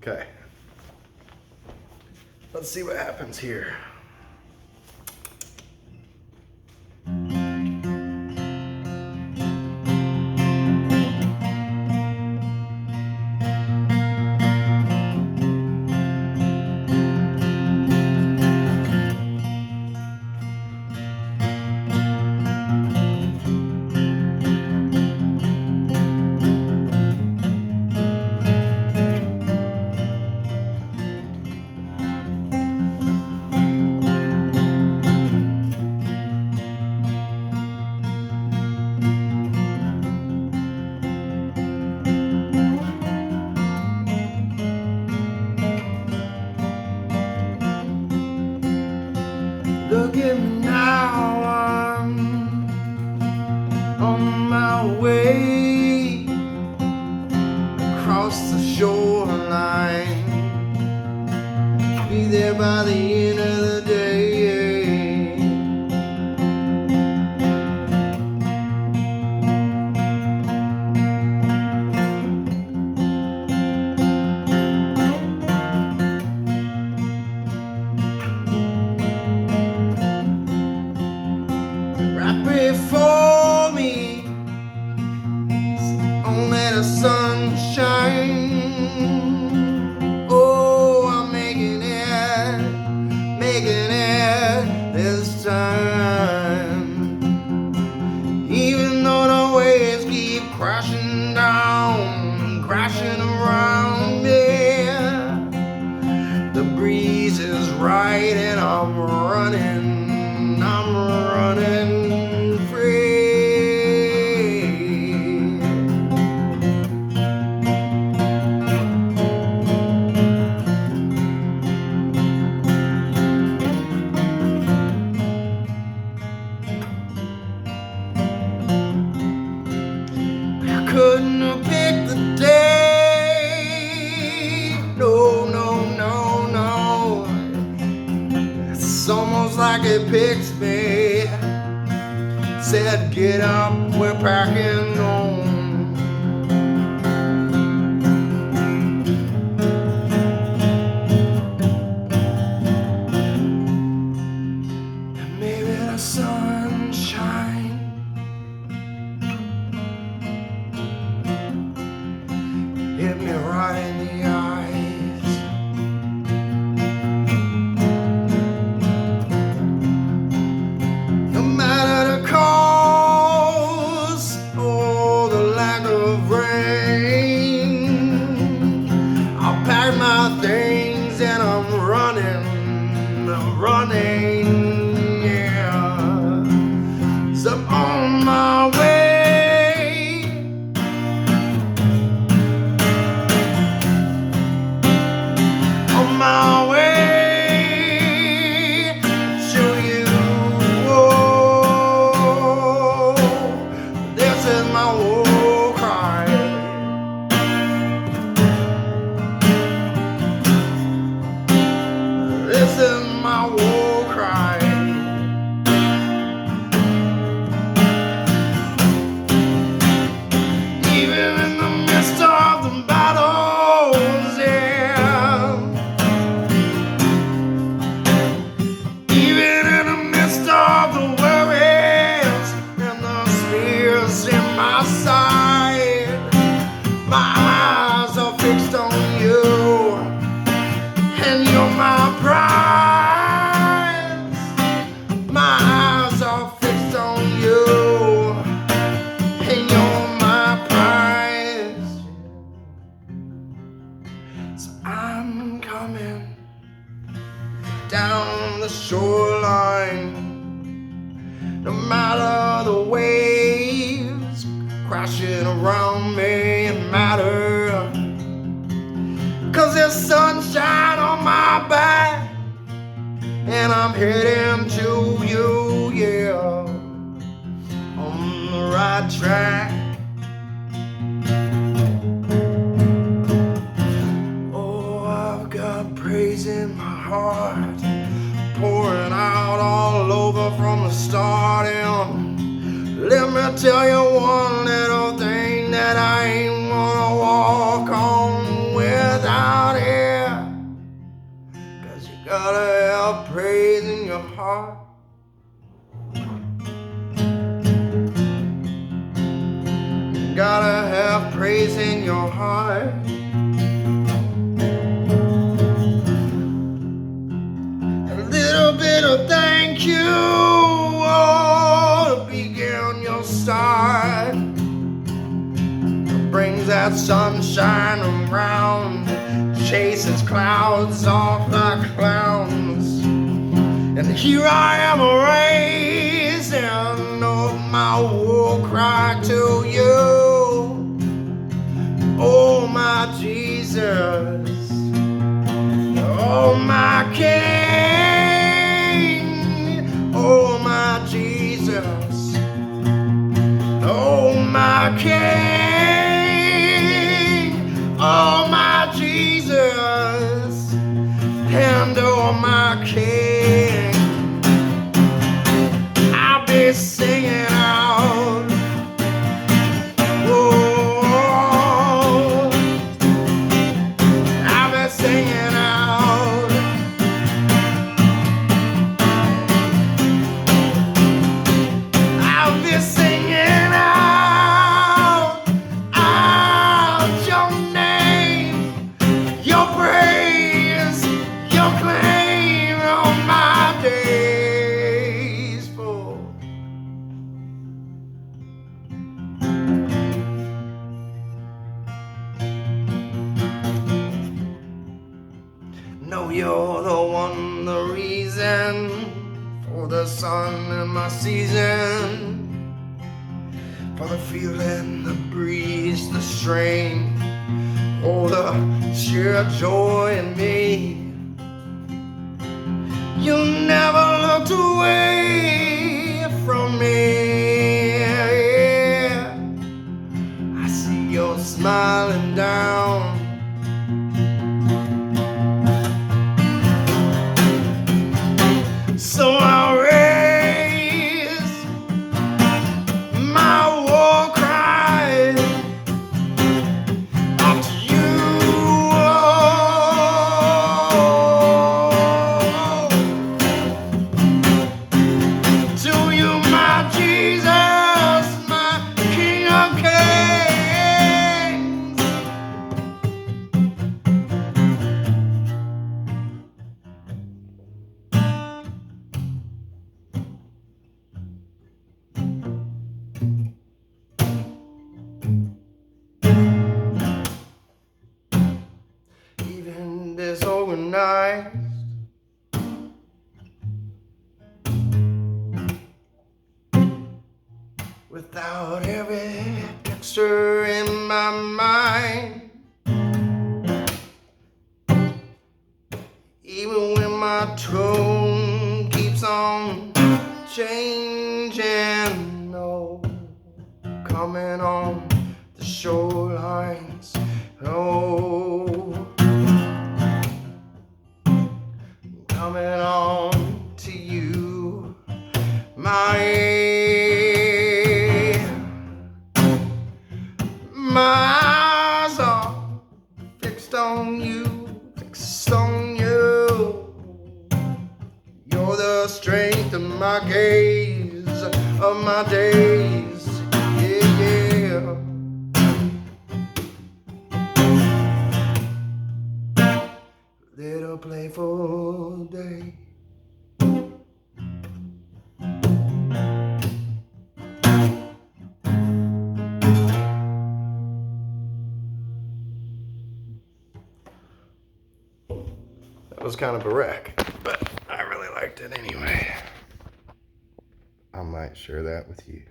Okay. Let's see what happens here. Look at me now, I'm on my way across the shoreline. Be there by the end of the day. Right before me, only the sunshine. Oh, I'm making it this time. Even though the waves keep crashing down, crashing around me, the breeze is right and I'm running free. I couldn't have picked the day. No. It's almost like it picks me. Said, get up, we're packing home. And maybe the sunshine hit me right in the eyes. No matter the cause or the lack of rain, I'll pack my things and I'm running, yeah. So I'm on my way, on my way to you. Oh, this is my war cry. This is my war cry. Even in the midst of the battles, yeah. Even in the midst of the worries and the spears in my side, my eyes are fixed on you, and you're my prize. My eyes are fixed on you, and you're my prize. So I'm coming down the shoreline, no matter the waves crashing around me, it matter, 'cause there's sunshine on my back, and I'm heading to you, yeah, on the right track. Oh, I've got praise in my heart, pouring out all over from the start. And let me tell you one little thing that I ain't gonna walk on without it. heart. Gotta have praise in your heart. A little bit of thank you to begin your start. Brings that sunshine around, chases clouds off like clowns. And here I am raising up my war cry to you. Oh my Jesus, oh my King, oh my Jesus, oh my King, oh my Jesus, and oh my King. I'll be singing out. Whoa, I'll be singing out. I'll be singing out, out your name, your praise, your claim on my days full. Know you're the one, the reason for the sun in my season, for the feeling, the breeze, the strain, oh, the sheer joy in me. You never looked away from me. I see you smiling down. So I'll raise my war cry up to you. To you, my Jesus, my King of Kings. Even disorganized, without every picture in my mind. Even when my tone keeps on changing, no, coming on the shorelines, oh, coming on to you, my eyes are fixed on you, fixed on you. You're the strength of my gaze, of my days, yeah, yeah. Little playful day. That was kind of a wreck, but I really liked it anyway. I might share that with you.